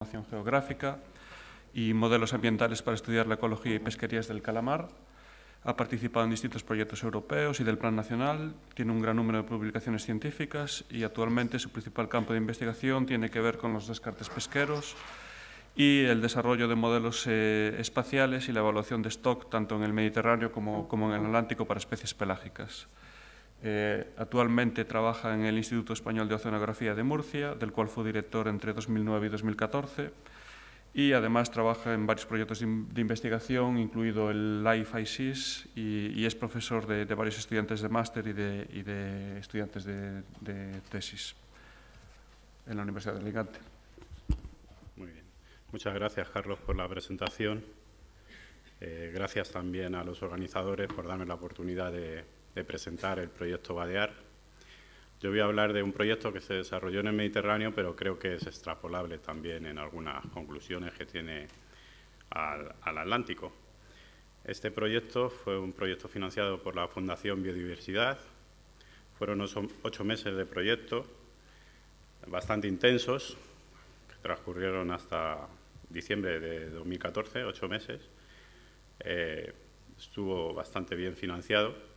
geográfica y modelos ambientales para estudiar la ecología y pesquerías del calamar. Ha participado en distintos proyectos europeos y del Plan Nacional, tiene un gran número de publicaciones científicas y actualmente su principal campo de investigación tiene que ver con los descartes pesqueros y el desarrollo de modelos espaciales y la evaluación de stock tanto en el Mediterráneo como en el Atlántico para especies pelágicas. Actualmente trabaja en el Instituto Español de Oceanografía de Murcia, del cual fue director entre 2009 y 2014, y además trabaja en varios proyectos de investigación, incluido el Life ICIS, y es profesor de varios estudiantes de máster y de estudiantes de tesis en la Universidad de Alicante. Muy bien. Muchas gracias, Carlos, por la presentación. Gracias también a los organizadores por darme la oportunidad de presentar el proyecto VADEAR. Yo voy a hablar de un proyecto que se desarrolló en el Mediterráneo, pero creo que es extrapolable también en algunas conclusiones que tiene al Atlántico. Este proyecto fue un proyecto financiado por la Fundación Biodiversidad. Fueron 8 meses de proyecto, bastante intensos, que transcurrieron hasta diciembre de 2014, 8 meses. Estuvo bastante bien financiado.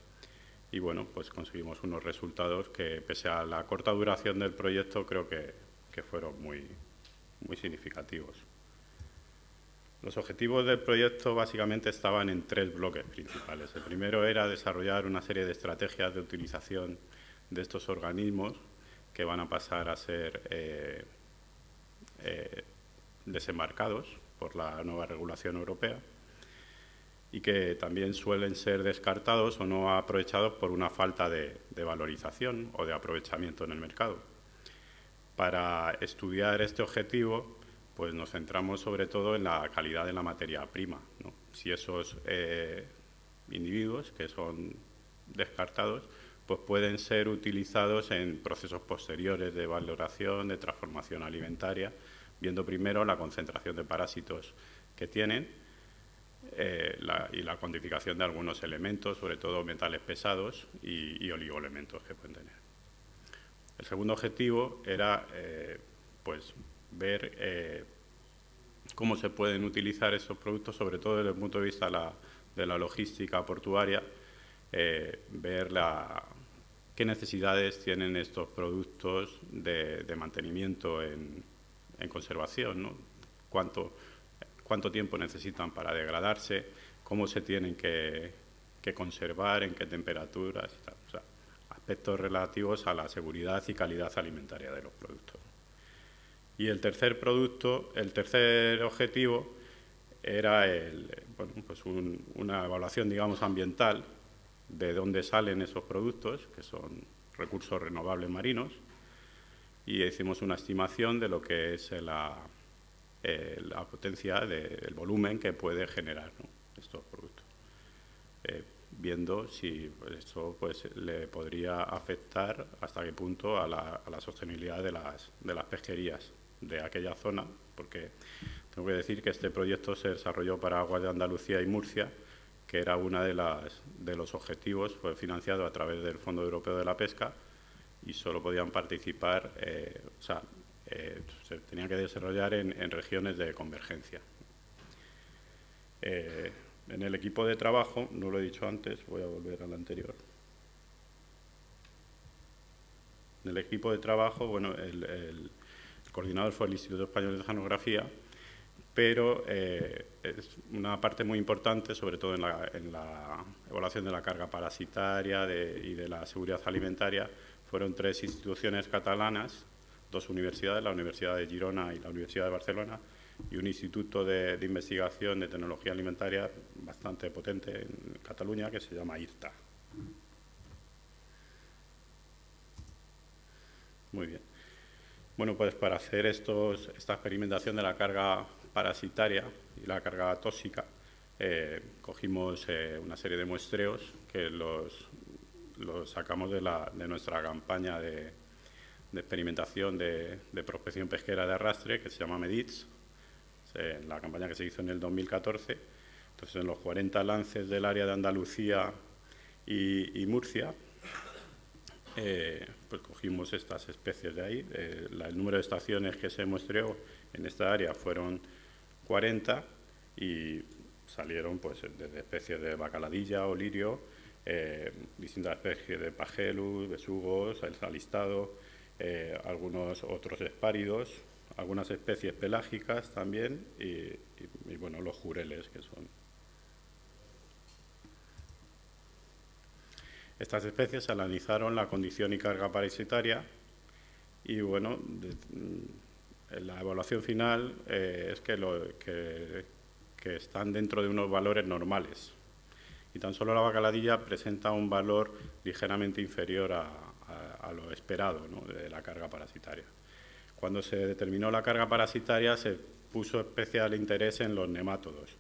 Y bueno, pues conseguimos unos resultados que, pese a la corta duración del proyecto, creo que fueron muy significativos. Los objetivos del proyecto básicamente estaban en 3 bloques principales. El primero era desarrollar una serie de estrategias de utilización de estos organismos que van a pasar a ser desembarcados por la nueva regulación europea, y que también suelen ser descartados o no aprovechados por una falta de valorización o de aprovechamiento en el mercado. Para estudiar este objetivo, pues nos centramos sobre todo en la calidad de la materia prima, ¿no? Si esos individuos que son descartados, pues pueden ser utilizados en procesos posteriores de valoración, de transformación alimentaria, viendo primero la concentración de parásitos que tienen, y la cuantificación de algunos elementos, sobre todo metales pesados y oligoelementos que pueden tener. El segundo objetivo era pues ver cómo se pueden utilizar estos productos, sobre todo desde el punto de vista de la logística portuaria, ver qué necesidades tienen estos productos de mantenimiento en conservación, ¿no? Cuánto tiempo necesitan para degradarse, cómo se tienen que conservar, en qué temperaturas y tal. O sea, aspectos relativos a la seguridad y calidad alimentaria de los productos. Y el tercer objetivo era pues una evaluación, digamos, ambiental de dónde salen esos productos, que son recursos renovables marinos, y hicimos una estimación de lo que es la potencia del volumen que puede generar, ¿no?, estos productos, viendo si eso pues, le podría afectar hasta qué punto a la sostenibilidad de las pesquerías de aquella zona, porque tengo que decir que este proyecto se desarrolló para aguas de Andalucía y Murcia, que era uno de los objetivos, fue financiado a través del Fondo Europeo de la Pesca, y solo podían participar, se tenía que desarrollar en regiones de convergencia. En el equipo de trabajo, no lo he dicho antes, voy a volver al anterior. En el equipo de trabajo, bueno, el coordinador fue el Instituto Español de Oceanografía, pero es una parte muy importante, sobre todo en la evaluación de la carga parasitaria y de la seguridad alimentaria, fueron 3 instituciones catalanas, 2 universidades, la Universidad de Girona y la Universidad de Barcelona, y un instituto de investigación de tecnología alimentaria bastante potente en Cataluña, que se llama IRTA. Muy bien. Bueno, pues para hacer esta experimentación de la carga parasitaria y la carga tóxica, cogimos una serie de muestreos que los sacamos de nuestra campaña de experimentación de prospección pesquera de arrastre, que se llama MEDITS, la campaña que se hizo en el 2014. Entonces, en los 40 lances del área de Andalucía y Murcia, pues cogimos estas especies de ahí. El número de estaciones que se muestreó en esta área fueron 40 y salieron pues desde especies de bacaladilla o lirio, distintas especies de pagelus, besugos, el salistado, algunos otros espáridos, algunas especies pelágicas también y bueno, los jureles, que son. Estas especies analizaron la condición y carga parasitaria y bueno, la evaluación final es que están dentro de unos valores normales y tan solo la bacaladilla presenta un valor ligeramente inferior a lo esperado, ¿no?, de la carga parasitaria. Cuando se determinó la carga parasitaria se puso especial interés en los nemátodos,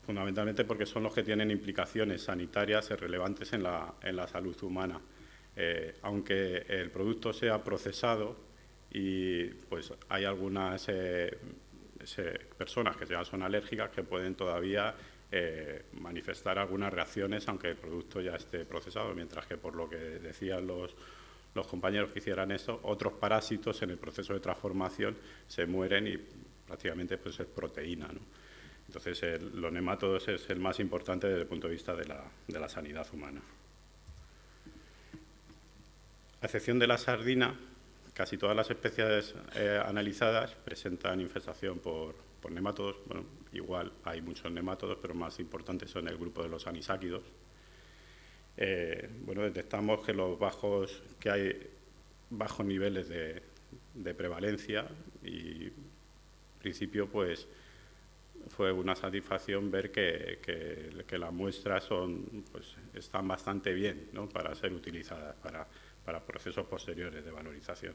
fundamentalmente porque son los que tienen implicaciones sanitarias relevantes en la salud humana. Aunque el producto sea procesado y pues hay algunas personas que ya son alérgicas que pueden todavía manifestar algunas reacciones aunque el producto ya esté procesado, mientras que por lo que decían los compañeros que hicieran esto, otros parásitos en el proceso de transformación se mueren y prácticamente pues es proteína, ¿no? Entonces, los nemátodos es el más importante desde el punto de vista de la sanidad humana. A excepción de la sardina, casi todas las especies analizadas presentan infestación por nemátodos. Bueno, igual hay muchos nemátodos, pero más importantes son el grupo de los anisáquidos. Bueno, detectamos que hay bajos niveles de prevalencia y, en principio, pues fue una satisfacción ver que las muestras están bastante bien, ¿no?, para ser utilizadas para procesos posteriores de valorización.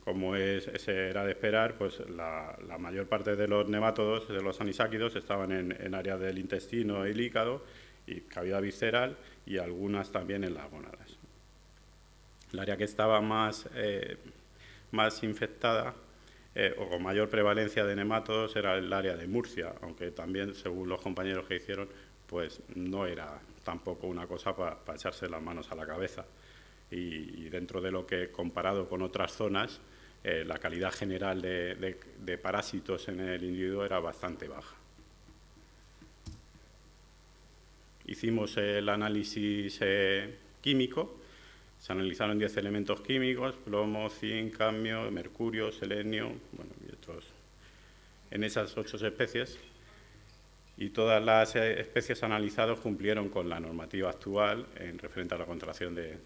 Como era de esperar, pues la mayor parte de los nemátodos, de los anisáquidos, estaban en áreas del intestino y el hígado y cavidad visceral y algunas también en las gónadas. El área que estaba más infectada o con mayor prevalencia de nemátodos era el área de Murcia, aunque también, según los compañeros que hicieron, pues no era tampoco una cosa para echarse las manos a la cabeza. Y dentro de lo que, comparado con otras zonas, la calidad general de parásitos en el individuo era bastante baja. Hicimos el análisis químico. Se analizaron 10 elementos químicos: plomo, zinc, cadmio, mercurio, selenio, bueno, y otros, en esas 8 especies. Y todas las especies analizadas cumplieron con la normativa actual en referente a la contracción de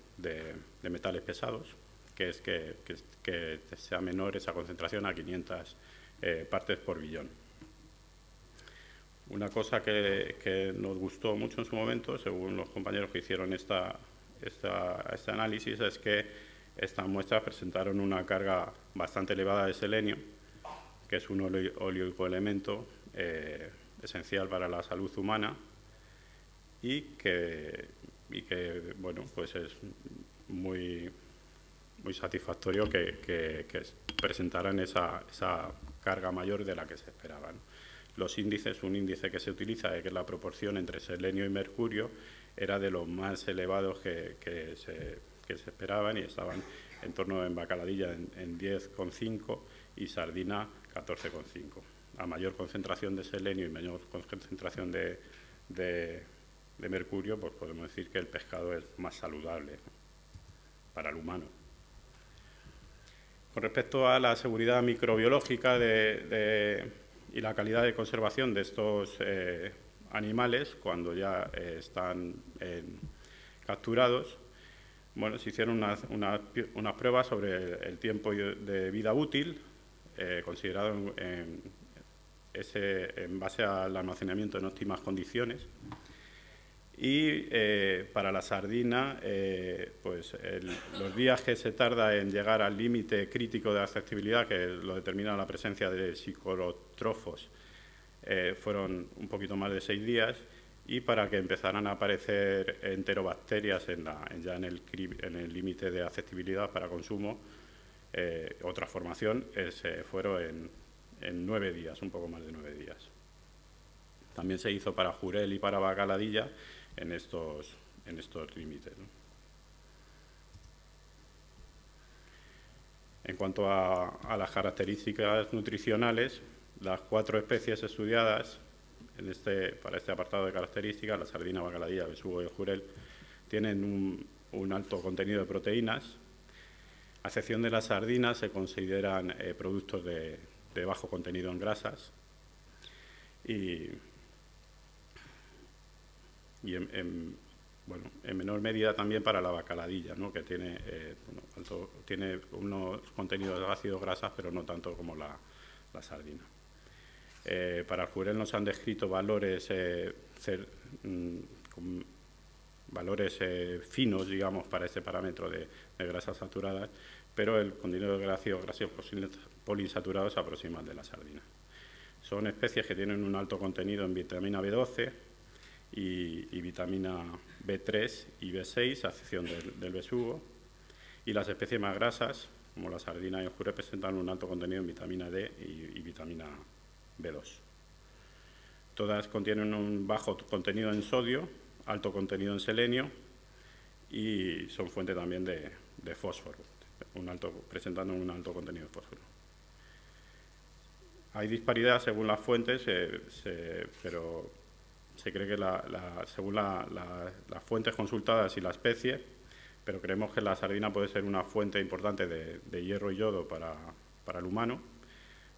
metales pesados, que es que sea menor esa concentración a 500 partes por billón. Una cosa que nos gustó mucho en su momento, según los compañeros que hicieron este análisis, es que estas muestras presentaron una carga bastante elevada de selenio, que es un oligoelemento esencial para la salud humana y que bueno, pues es muy satisfactorio que presentaran esa carga mayor de la que se esperaba, ¿no? Los índices, un índice que se utiliza, que es la proporción entre selenio y mercurio, era de los más elevados que se esperaban y estaban en torno, en bacaladilla, en 10,5 y sardina 14,5. A mayor concentración de selenio y menor concentración de mercurio, pues podemos decir que el pescado es más saludable, ¿no?, para el humano. Con respecto a la seguridad microbiológica y la calidad de conservación de estos animales, cuando ya están capturados, bueno, se hicieron unas pruebas sobre el tiempo de vida útil, considerado en base al almacenamiento en óptimas condiciones. Y para la sardina, pues los días que se tarda en llegar al límite crítico de aceptabilidad, que lo determina la presencia de psicotrofos, fueron un poquito más de 6 días, y para que empezaran a aparecer enterobacterias ya en el límite de aceptabilidad para consumo o transformación, fueron en 9 días, un poco más de 9 días. También se hizo para jurel y para bacaladilla en estos límites, ¿no? En cuanto a las características nutricionales, las 4 especies estudiadas para este apartado de características, la sardina, bacaladilla, besugo y el jurel, tienen un alto contenido de proteínas. A excepción de las sardinas, se consideran productos de bajo contenido en grasas y en menor medida también para la bacaladilla, ¿no? Que tiene, tiene unos contenidos de ácidos grasas, pero no tanto como la sardina. Para el jurel nos han descrito valores, finos, digamos, para este parámetro de grasas saturadas, pero el contenido de ácidos grasos poliinsaturados se aproxima al de la sardina. Son especies que tienen un alto contenido en vitamina B12 y vitamina B3 y B6, a excepción del besugo, y las especies más grasas, como la sardina y el jurel, presentan un alto contenido en vitamina D y vitamina B2. Todas contienen un bajo contenido en sodio, alto contenido en selenio y son fuente también de fósforo, presentando un alto contenido de fósforo. Hay disparidad según las fuentes, pero se cree que según las fuentes consultadas y la especie, pero creemos que la sardina puede ser una fuente importante de hierro y yodo para el humano,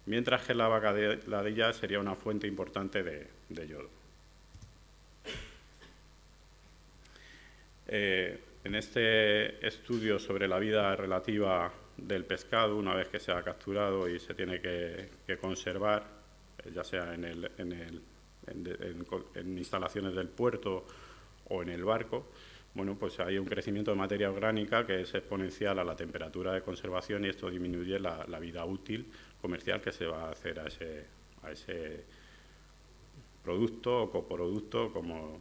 mientras que la bacaladilla sería una fuente importante de yodo. En este estudio sobre la vida relativa del pescado, una vez que se ha capturado y se tiene que conservar, ya sea en instalaciones del puerto o en el barco, bueno, pues hay un crecimiento de materia orgánica que es exponencial a la temperatura de conservación y esto disminuye la vida útil comercial que se va a hacer a ese producto o coproducto, como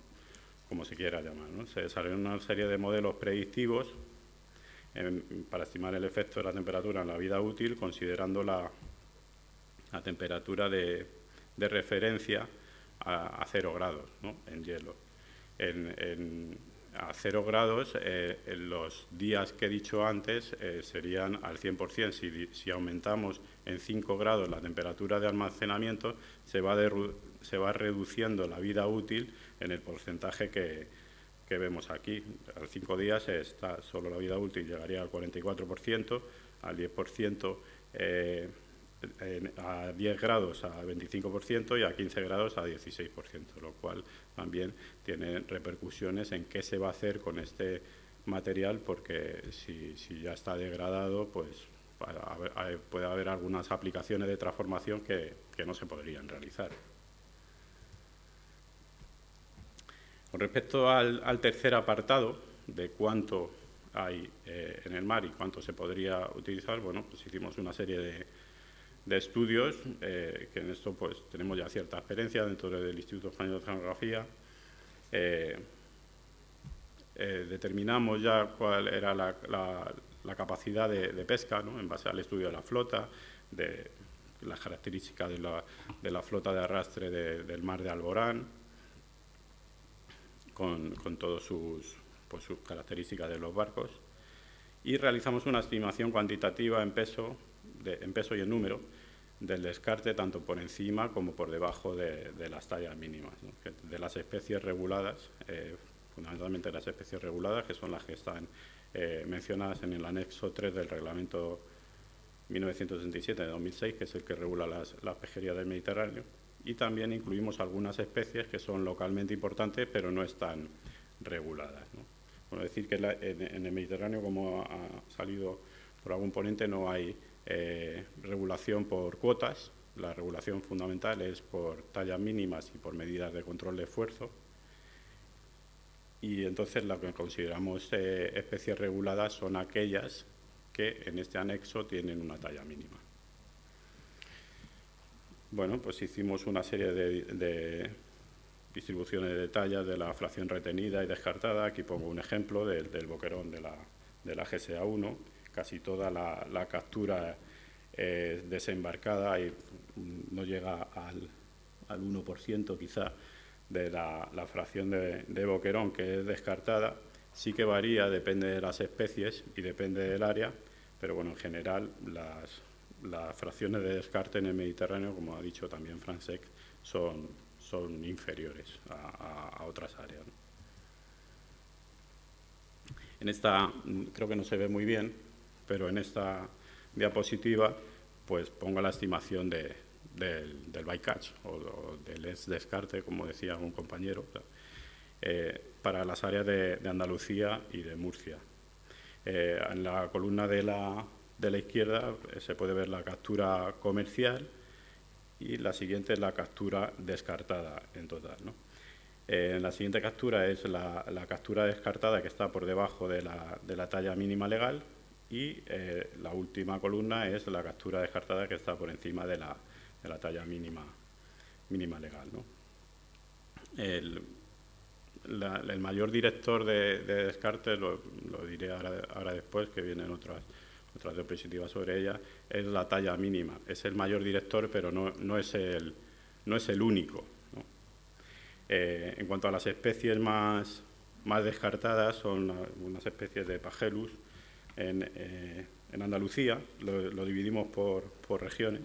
se quiera llamar, ¿no? Se desarrollaron una serie de modelos predictivos para estimar el efecto de la temperatura en la vida útil, considerando la temperatura de referencia a 0 grados, ¿no? En hielo. A 0 grados, en los días que he dicho antes serían al 100%. Si aumentamos en 5 grados la temperatura de almacenamiento, se va reduciendo la vida útil en el porcentaje que vemos aquí. A 5 días solo la vida útil llegaría al 44%, al 10%, a 10 grados a 25% y a 15 grados a 16%, lo cual también tiene repercusiones en qué se va a hacer con este material, porque si ya está degradado, pues puede haber algunas aplicaciones de transformación que no se podrían realizar. Con respecto al tercer apartado, de cuánto hay en el mar y cuánto se podría utilizar, bueno, pues hicimos una serie de estudios, que en esto pues tenemos ya cierta experiencia dentro del Instituto Español de Oceanografía. Determinamos ya cuál era la capacidad de pesca, ¿no? En base al estudio de la flota, de las características de la flota de arrastre del mar de Alborán, con todas sus características de los barcos, y realizamos una estimación cuantitativa en peso y en número del descarte, tanto por encima como por debajo de las tallas mínimas, ¿no? De las especies reguladas, fundamentalmente las especies reguladas, que son las que están mencionadas en el anexo 3 del Reglamento 1967 de 2006, que es el que regula las pesquerías del Mediterráneo, y también incluimos algunas especies que son localmente importantes, pero no están reguladas, ¿no? Bueno, decir que en el Mediterráneo, como ha salido por algún ponente, no hay regulación por cuotas. La regulación fundamental es por tallas mínimas y por medidas de control de esfuerzo. Y entonces lo que consideramos especies reguladas son aquellas que en este anexo tienen una talla mínima. Bueno, pues hicimos una serie de distribuciones de tallas de la fracción retenida y descartada. Aquí pongo un ejemplo del boquerón de la GSA1. Casi toda la captura desembarcada y no llega al 1% quizá de la fracción de boquerón que es descartada. Sí que varía, depende de las especies y depende del área, pero bueno, en general las fracciones de descarte en el Mediterráneo, como ha dicho también Francesc, son inferiores a otras áreas, ¿no? En esta, creo que no se ve muy bien, pero en esta diapositiva pues pongo la estimación del bycatch o del descarte, como decía algún compañero, para las áreas de Andalucía y de Murcia. En la columna de la izquierda se puede ver la captura comercial y la siguiente es la captura descartada en total, ¿no? La siguiente captura es la captura descartada, que está por debajo de la talla mínima legal, y la última columna es la captura descartada, que está por encima de la talla mínima legal, ¿no? El mayor director de descarte, lo diré ahora después, que vienen otras diapositivas sobre ella, es la talla mínima. Es el mayor director, pero no es el único, ¿no? En cuanto a las especies más descartadas, son unas especies de Pagellus en Andalucía. Lo dividimos por regiones: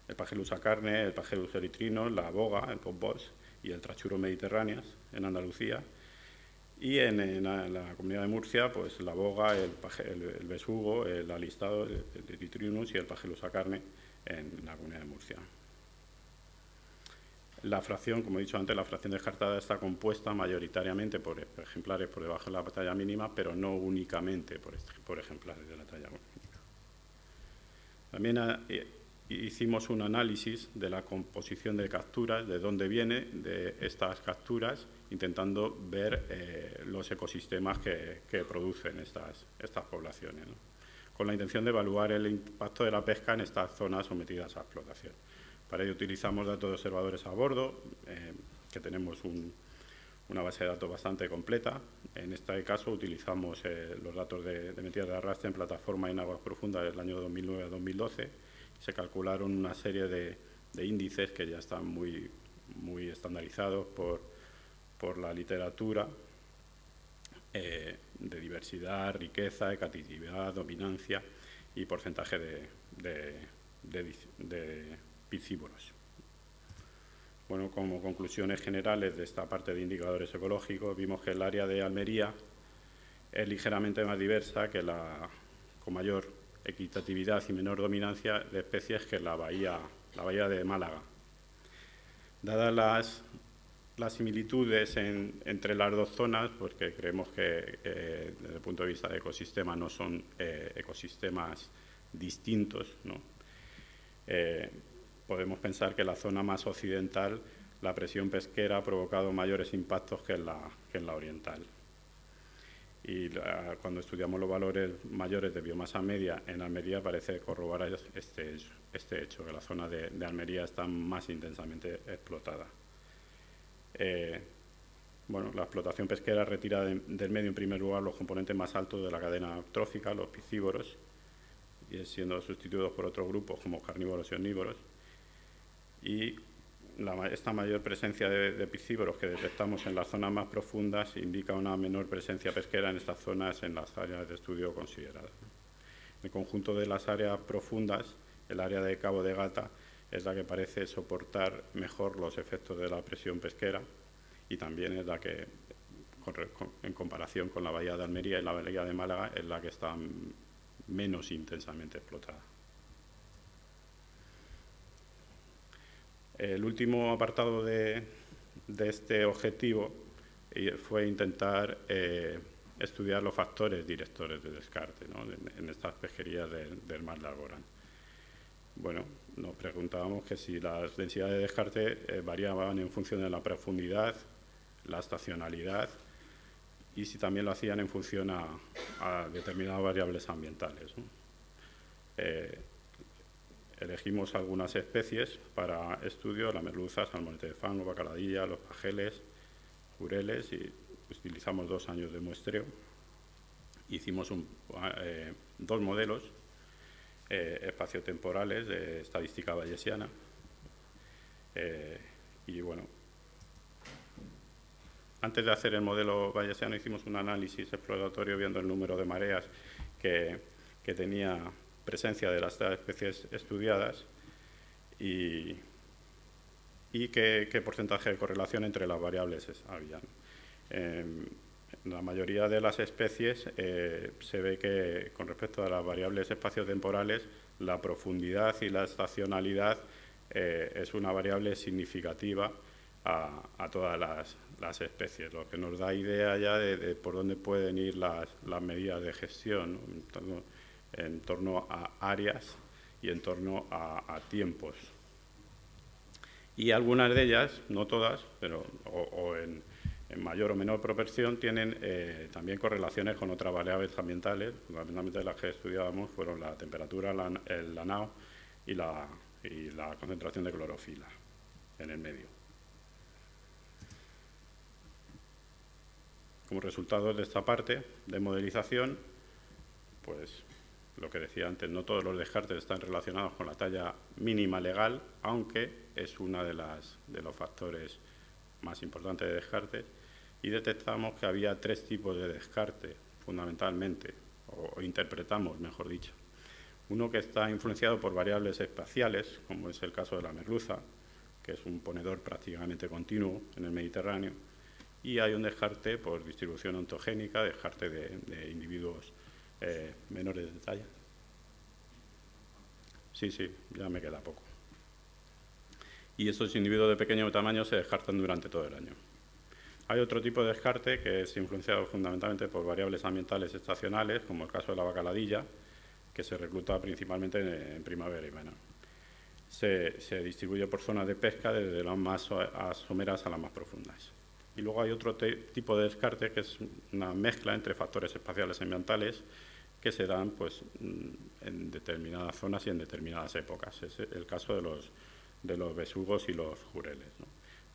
el Pagellus acarne, el Pagellus eritrino, la boga, el popbos y el Trachuro mediterráneas en Andalucía. Y en la Comunidad de Murcia, pues la boga, el besugo, el alistado, el eritrinus y el Pagellus acarne en la Comunidad de Murcia. La fracción, como he dicho antes, la fracción descartada está compuesta mayoritariamente por ejemplares por debajo de la talla mínima, pero no únicamente por ejemplares de la talla mínima. También hicimos un análisis de la composición de capturas, de dónde viene de estas capturas, intentando ver los ecosistemas que producen estas poblaciones, ¿no? Con la intención de evaluar el impacto de la pesca en estas zonas sometidas a explotación. Para ello utilizamos datos de observadores a bordo, que tenemos una base de datos bastante completa. En este caso utilizamos los datos de metidas de arrastre en plataforma en aguas profundas del año 2009 a 2012. Se calcularon una serie de índices que ya están muy estandarizados por la literatura, de diversidad, riqueza, ecatividad, dominancia y porcentaje de piscívoros. Bueno, como conclusiones generales de esta parte de indicadores ecológicos, vimos que el área de Almería es ligeramente más diversa, con mayor equitatividad y menor dominancia de especies que la bahía de Málaga. Dadas las similitudes entre las dos zonas, porque creemos que desde el punto de vista de ecosistema no son ecosistemas distintos, ¿no? Podemos pensar que en la zona más occidental la presión pesquera ha provocado mayores impactos que en la oriental. Y cuando estudiamos los valores mayores de biomasa media en Almería, parece corroborar este hecho, que la zona de Almería está más intensamente explotada. Bueno, la explotación pesquera retira del medio, en primer lugar, los componentes más altos de la cadena trófica, los piscívoros, y siendo sustituidos por otros grupos como carnívoros y omnívoros. Y esta mayor presencia de piscívoros que detectamos en las zonas más profundas indica una menor presencia pesquera en estas zonas en las áreas de estudio consideradas. El conjunto de las áreas profundas, el área de Cabo de Gata, es la que parece soportar mejor los efectos de la presión pesquera, y también es la que, en comparación con la bahía de Almería y la bahía de Málaga, es la que está menos intensamente explotada. El último apartado de este objetivo fue intentar estudiar los factores directores de descarte, ¿no?, en estas pesquerías del Mar de Alborán. Bueno, nos preguntábamos que si las densidades de descarte variaban en función de la profundidad, la estacionalidad, y si también lo hacían en función a determinadas variables ambientales, ¿no? Elegimos algunas especies para estudio: la merluza, salmonete de fango, bacaladilla, los pajeles, jureles, y utilizamos 2 años de muestreo. Hicimos 2 modelos espaciotemporales de estadística bayesiana. Y bueno, antes de hacer el modelo bayesiano hicimos un análisis exploratorio viendo el número de mareas que que tenía presencia de las especies estudiadas y qué porcentaje de correlación entre las variables había. En la mayoría de las especies se ve que, con respecto a las variables espaciotemporales, la profundidad y la estacionalidad es una variable significativa a todas las especies, lo que nos da idea ya de por dónde pueden ir las medidas de gestión, ¿no? En torno a áreas y en torno a tiempos. Y algunas de ellas, no todas, pero en mayor o menor proporción, tienen también correlaciones con otras variables ambientales. Fundamentalmente las que estudiábamos fueron la temperatura, el lanao y la concentración de clorofila en el medio. Como resultado de esta parte de modelización, pues lo que decía antes, no todos los descartes están relacionados con la talla mínima legal, aunque es uno de los factores más importantes de descarte, y detectamos que había 3 tipos de descarte, fundamentalmente, o interpretamos, mejor dicho. Uno que está influenciado por variables espaciales, como es el caso de la merluza, que es un ponedor prácticamente continuo en el Mediterráneo, y hay un descarte por distribución ontogénica, descarte de individuos menores de talla. Sí, ya me queda poco. Y estos individuos de pequeño tamaño se descartan durante todo el año. Hay otro tipo de descarte que es influenciado fundamentalmente por variables ambientales estacionales, como el caso de la bacaladilla, que se recluta principalmente en primavera y verano. Se distribuye por zonas de pesca desde las más someras a las más profundas. Y luego hay otro tipo de descarte que es una mezcla entre factores espaciales y ambientales que se dan pues, en determinadas zonas y en determinadas épocas. Es el caso de los besugos y los jureles, ¿no?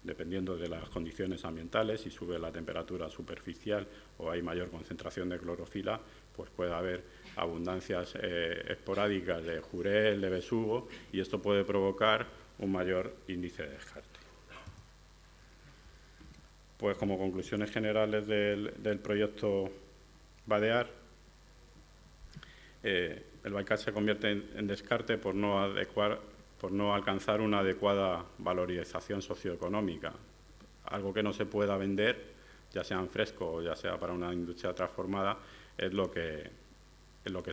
Dependiendo de las condiciones ambientales, si sube la temperatura superficial o hay mayor concentración de clorofila, pues puede haber abundancias esporádicas de jurel, de besugo, y esto puede provocar un mayor índice de descarte. Pues como conclusiones generales del proyecto BADEAR, el Baikal se convierte en descarte por no alcanzar una adecuada valorización socioeconómica. Algo que no se pueda vender, ya sea en fresco o ya sea para una industria transformada, es lo que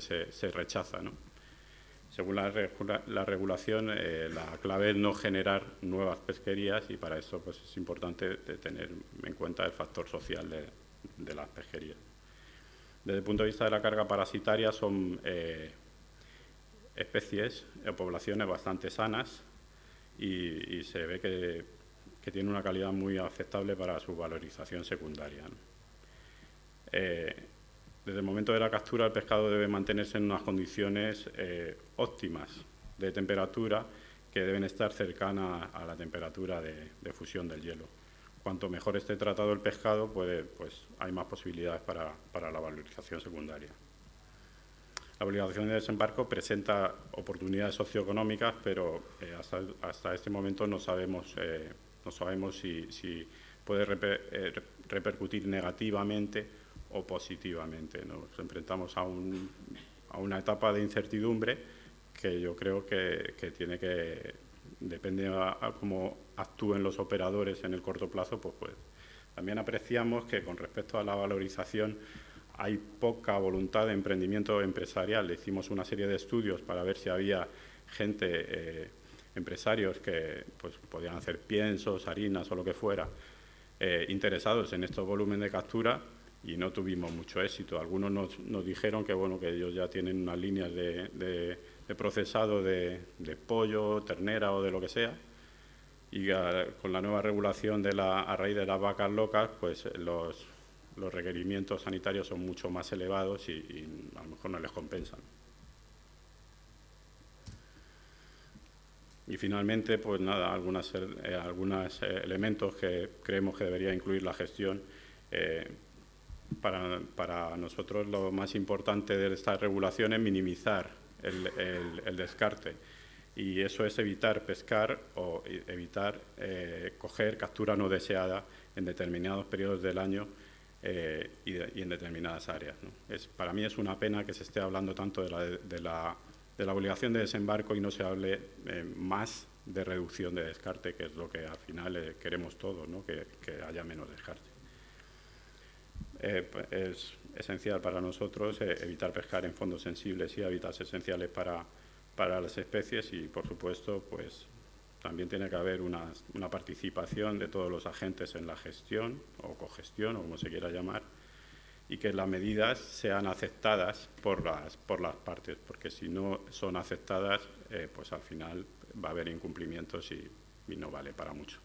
se rechaza, ¿no? Según la regulación, la clave es no generar nuevas pesquerías, y para eso pues, es importante tener en cuenta el factor social de las pesquerías. Desde el punto de vista de la carga parasitaria, son especies o poblaciones bastante sanas y se ve que tienen una calidad muy aceptable para su valorización secundaria, ¿no? Desde el momento de la captura, el pescado debe mantenerse en unas condiciones óptimas de temperatura que deben estar cercanas a la temperatura de fusión del hielo. Cuanto mejor esté tratado el pescado, pues hay más posibilidades para la valorización secundaria. La obligación de desembarco presenta oportunidades socioeconómicas, pero hasta este momento no sabemos si puede repercutir negativamente o positivamente. Nos enfrentamos a una etapa de incertidumbre que yo creo que depende a cómo actúen los operadores en el corto plazo, pues. También apreciamos que con respecto a la valorización hay poca voluntad de emprendimiento empresarial. Hicimos una serie de estudios para ver si había gente, empresarios que pues, podían hacer piensos, harinas o lo que fuera, interesados en estos volúmenes de captura, y no tuvimos mucho éxito. Algunos nos dijeron que ellos ya tienen unas líneas de procesado de pollo, ternera o de lo que sea, y con la nueva regulación a raíz de las vacas locas, pues los requerimientos sanitarios son mucho más elevados y a lo mejor no les compensan. Y finalmente, pues nada, algunos elementos que creemos que debería incluir la gestión. Para nosotros lo más importante de esta regulación es minimizar el descarte, y eso es evitar pescar o evitar coger captura no deseada en determinados periodos del año y en determinadas áreas, ¿no? Para mí es una pena que se esté hablando tanto de la obligación de desembarco y no se hable más de reducción de descarte, que es lo que al final queremos todos, ¿no? que haya menos descarte. Es esencial para nosotros evitar pescar en fondos sensibles y hábitats esenciales para las especies y, por supuesto, pues también tiene que haber una participación de todos los agentes en la gestión o cogestión, o como se quiera llamar, y que las medidas sean aceptadas por las partes, porque si no son aceptadas, pues al final va a haber incumplimientos y no vale para mucho.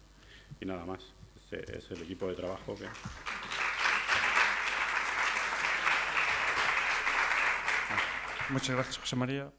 Y nada más, este es el equipo de trabajo que... Muchas gracias, José María.